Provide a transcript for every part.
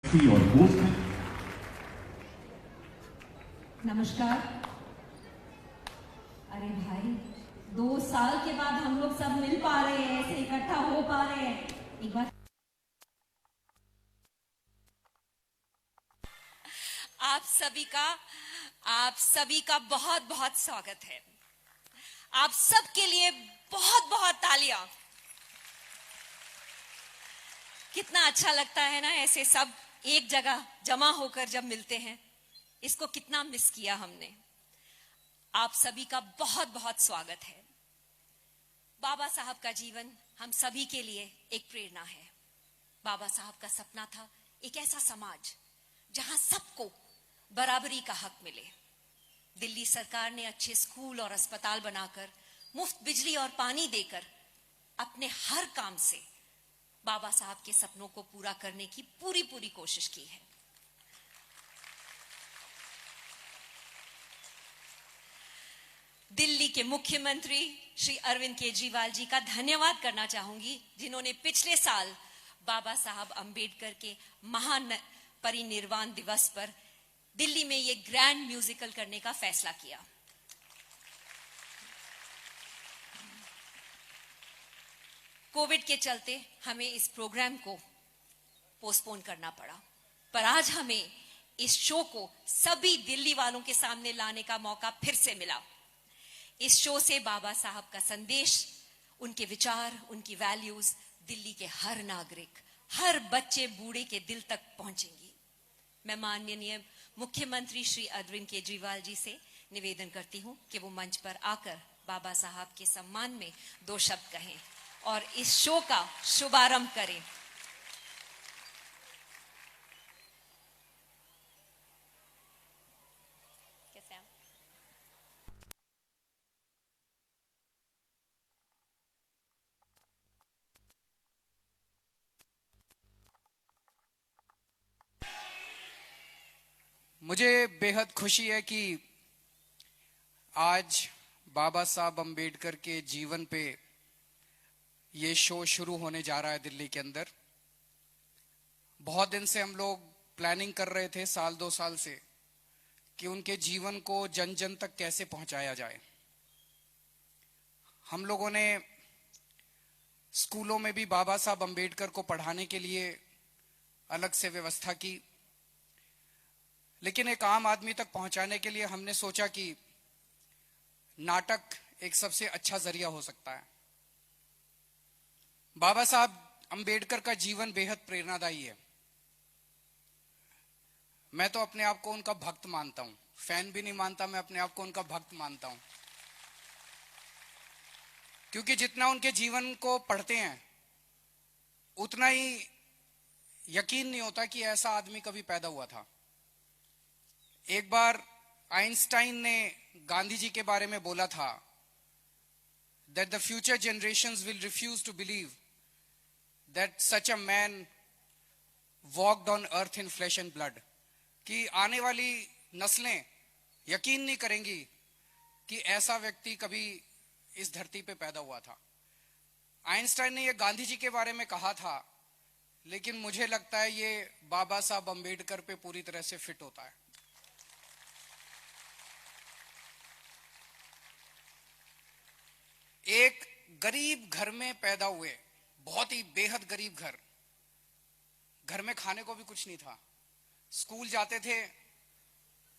और दोस्त हैं। नमस्कार। अरे भाई, 2 साल के बाद हम लोग सब मिल पा रहे हैं, ऐसे इकट्ठा हो पा रहे हैं। एक बार आप सभी का बहुत बहुत स्वागत है। आप सबके लिए बहुत बहुत तालियां। कितना अच्छा लगता है ना ऐसे सब एक जगह जमा होकर जब मिलते हैं। इसको कितना मिस किया हमने। आप सभी का बहुत बहुत स्वागत है। बाबा साहब का जीवन हम सभी के लिए एक प्रेरणा है। बाबा साहब का सपना था एक ऐसा समाज जहां सबको बराबरी का हक मिले। दिल्ली सरकार ने अच्छे स्कूल और अस्पताल बनाकर, मुफ्त बिजली और पानी देकर अपने हर काम से बाबा साहब के सपनों को पूरा करने की पूरी कोशिश की है। दिल्ली के मुख्यमंत्री श्री अरविंद केजरीवाल जी का धन्यवाद करना चाहूंगी, जिन्होंने पिछले साल बाबा साहब अंबेडकर के महान परिनिर्वाण दिवस पर दिल्ली में ये ग्रैंड म्यूजिकल करने का फैसला किया। कोविड के चलते हमें इस प्रोग्राम को पोस्टपोन करना पड़ा, पर आज हमें इस शो को सभी दिल्ली वालों के सामने लाने का मौका फिर से मिला। इस शो से बाबा साहब का संदेश, उनके विचार, उनकी वैल्यूज दिल्ली के हर नागरिक, हर बच्चे बूढ़े के दिल तक पहुंचेंगी। मैं माननीय मुख्यमंत्री श्री अरविंद केजरीवाल जी से निवेदन करती हूं कि वो मंच पर आकर बाबा साहब के सम्मान में 2 शब्द कहें और इस शो का शुभारंभ करें। कैसे हैं? मुझे बेहद खुशी है कि आज बाबा साहब अंबेडकर के जीवन पे ये शो शुरू होने जा रहा है दिल्ली के अंदर। बहुत दिन से हम लोग प्लानिंग कर रहे थे, 1-2 साल से, कि उनके जीवन को जन जन तक कैसे पहुंचाया जाए। हम लोगों ने स्कूलों में भी बाबा साहब अंबेडकर को पढ़ाने के लिए अलग से व्यवस्था की, लेकिन एक आम आदमी तक पहुंचाने के लिए हमने सोचा कि नाटक एक सबसे अच्छा जरिया हो सकता है। बाबा साहब अंबेडकर का जीवन बेहद प्रेरणादायी है। मैं तो अपने आप को उनका भक्त मानता हूं, फैन भी नहीं मानता, मैं अपने आप को उनका भक्त मानता हूं, क्योंकि जितना उनके जीवन को पढ़ते हैं उतना ही यकीन नहीं होता कि ऐसा आदमी कभी पैदा हुआ था। एक बार आइंस्टाइन ने गांधी जी के बारे में बोला था, that the future generations will refuse to believe that such a man walked on earth in flesh and blood, कि आने वाली नस्लें यकीन नहीं करेंगी कि ऐसा व्यक्ति कभी इस धरती पे पैदा हुआ था। आइंस्टाइन ने ये गांधी जी के बारे में कहा था, लेकिन मुझे लगता है ये बाबा साहब अंबेडकर पे पूरी तरह से फिट होता है। एक गरीब घर में पैदा हुए, बहुत ही बेहद गरीब घर में खाने को भी कुछ नहीं था। स्कूल जाते थे,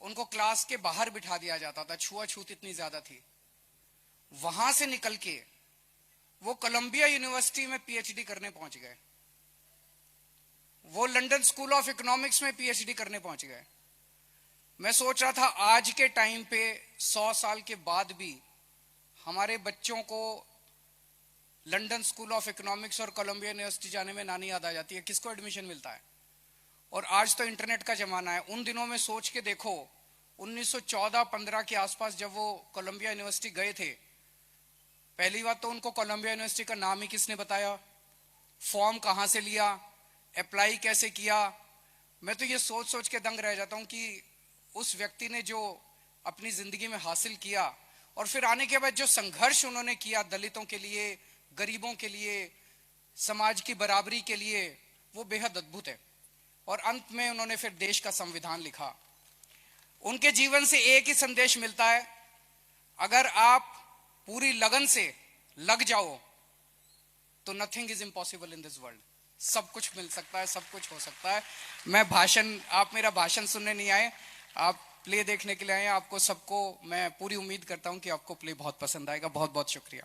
उनको क्लास के बाहर बिठा दिया जाता था, छुआछूत इतनी ज्यादा थी। वहां से निकल के वो कोलंबिया यूनिवर्सिटी में पीएचडी करने पहुंच गए, वो लंदन स्कूल ऑफ इकोनॉमिक्स में पीएचडी करने पहुंच गए। मैं सोच रहा था आज के टाइम पे 100 साल के बाद भी हमारे बच्चों को लंदन स्कूल ऑफ इकोनॉमिक्स और कोलंबिया यूनिवर्सिटी जाने में नानी याद आ जाती है, किसको एडमिशन मिलता है। और आज तो इंटरनेट का जमाना है। उन दिनों में सोच के देखो, 1914-15 के आसपास जब वो कोलंबिया यूनिवर्सिटी गए थे, पहली बात तो उनको कोलंबिया यूनिवर्सिटी का नाम ही किसने बताया, फॉर्म कहां से लिया, अप्लाई कैसे किया। मैं तो ये सोच सोच के दंग रह जाता हूं कि उस व्यक्ति ने जो अपनी जिंदगी में हासिल किया और फिर आने के बाद जो संघर्ष उन्होंने किया दलितों के लिए, गरीबों के लिए, समाज की बराबरी के लिए, वो बेहद अद्भुत है। और अंत में उन्होंने फिर देश का संविधान लिखा। उनके जीवन से एक ही संदेश मिलता है, अगर आप पूरी लगन से लग जाओ तो nothing is impossible in this world. सब कुछ मिल सकता है, सब कुछ हो सकता है। आप मेरा भाषण सुनने नहीं आए, आप प्ले देखने के लिए आए। आपको सबको मैं पूरी उम्मीद करता हूं कि आपको प्ले बहुत पसंद आएगा। बहुत बहुत शुक्रिया।